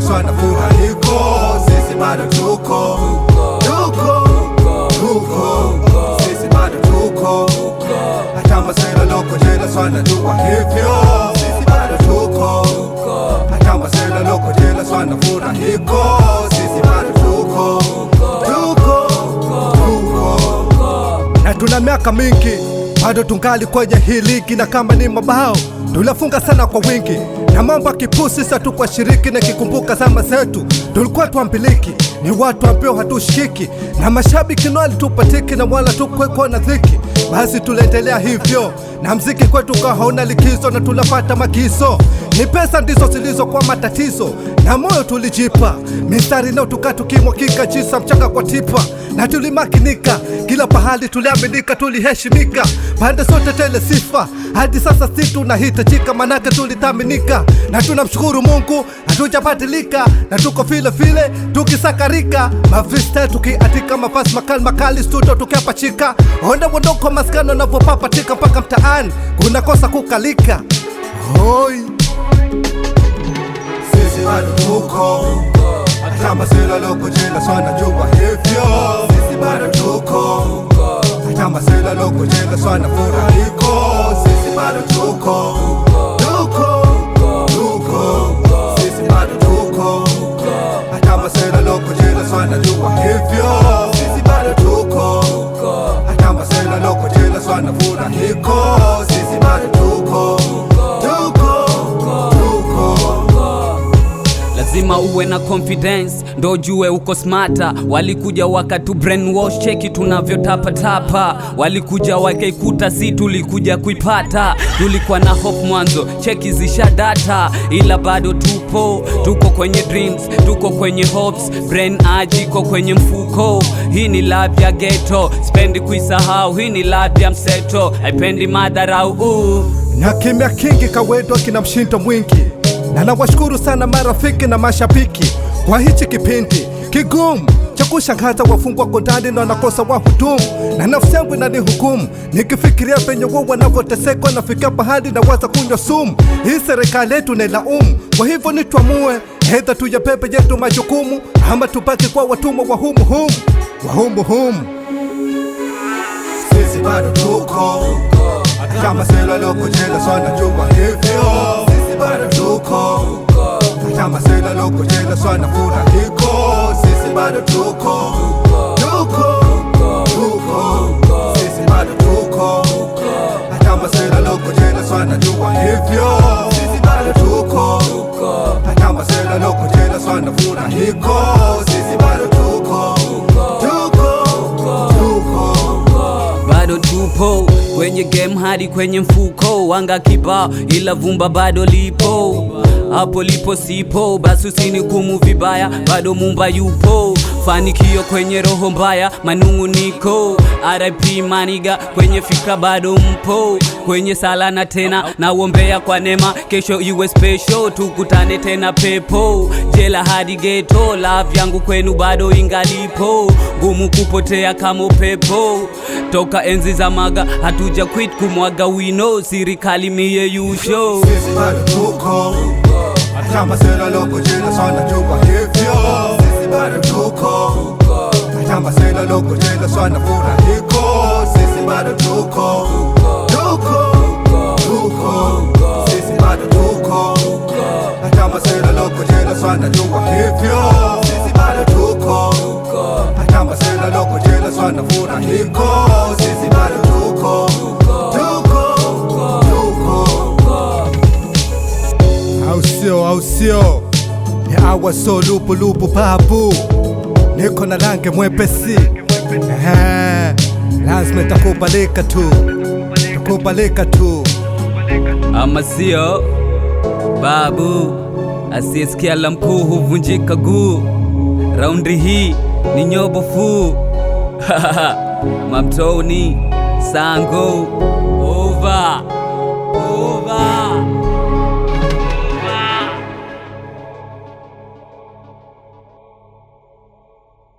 swana furahiko, sisi bado tuko, sisi bado tuko, hata masela loko jela swana jua hivyo, sisi bado tuko, hata masela loko jela swana furahiko, sisi bado tuko, na tuna miaka mingi bado tungali kwenye hii ligi, na kama ni mabao tunafunga sana kwa wingi, na mambo kipusi sasa tu kwa shiriki, na kikumbuka zama zetu tulikuwa tuambiliki, ni watu ambao hatushikiki, na mashabiki ndio tupatiki, na wala tukweko na dhiki. Basi tulendelea hivyo na mziki kwetu kaona likizo, na tulapata magizo, ni pesa ndizo zilizo kwa matatizo, na moyo tulijipa mistari nao tukatukimwakika chisa mchanga kwa tipa, na tulimakinika kila pahali, tuliaminika, tuliheshimika pande zote, tele sifa hadi sasa si tunahitajika, manake tulithaminika, na tunamshukuru Mungu hatujabadilika, na tuko vile vile tukisakarika, mavista tukiatika, mafasi makali studio tukiapachika, onda wondoko maskano na vopapatika, mpaka mtaani kuna kosa kukalika. Hoi, sisi bado tuko, hata masela loko jela swana jua hivyo, sisi bado tuko, hata masela loko jela swana furahiko, sisi bado tuko, sisi bado tuko, hata masela loko jela swana jua hivyo, sisi bado tuko, hata masela loko jela swana furahiko, sisi bado tuko, lazima uwe na confidence ndo jue uko smarta. Walikuja wakatu brainwash, cheki tunavyotapatapa, walikuja wakaikuta, si tulikuja kuipata. Tulikuwa na hope mwanzo, cheki zisha data, ila bado tuko kwenye dreams, tuko kwenye hopes, brain ajiko kwenye mfuko. Hii ni lab ya ghetto, spendi kuisahau, hii ni lab ya mseto, haipendi madharau. Na kimya kingi kawedwa kina mshindo mwingi, na nawashukuru sana marafiki na mashabiki kwa hichi kipindi kigumu cha kushangaza. Wafungwa kondani na wanakosa wahudumu, na nafsi yangu inanihukumu nikifikiria penye wao wanavyoteseka, nafikia pahali na waza kunywa sumu. Hii serikali yetu nailaumu, kwa hivyo nituamue, hedha tuyabebe yetu majukumu, ama tubaki kwa watumwa wa humu. Sisi bado tuko, hata masela loko jela swana jua hivyo, sisi bado tuko, hata masela loko jela swana furahiko, sisi bado tuko, sisi bado tuko, hata masela loko jela swana jua hivyo, sisi bado tuko, hata masela loko jela swana furahiko, sisi bado tuko, bado tupo kwenye game hadi kwenye mfuko, wanga kibao ila vumba bado lipo, hapo lipo sipo, basi usinikumu vibaya, bado Mumba yupo. Fanikio kwenye roho mbaya, manunguniko RIP maniga, kwenye fikra bado mpo, kwenye sala na tena naombea kwa neema, kesho iwe special, tukutane tena pepo. Jela hadi ghetto, love yangu kwenu bado ingalipo, gumu kupotea kama upepo. Toka enzi za maga hatuja quit kumwaga wino, sirikali miye yusho. Sisi bado tuko, hata masela loko jela swana jua hivyo, sisi bado tuko, hata masela loko jela swana furahiko, sisi bado tuko, sisi bado tuko, hata masela loko jela swana jua hivyo, sisi bado tuko, hata masela loko jela swana furahiko, sisi bado tuko, au sio, ni awa so lupu babu, niko na rangi mwepesi, lazima takubalika tu, ama sio babu, asiyesikia la mkuu huvunjika guu. Raundi hii ni nyobofu Mamtoni Sango over.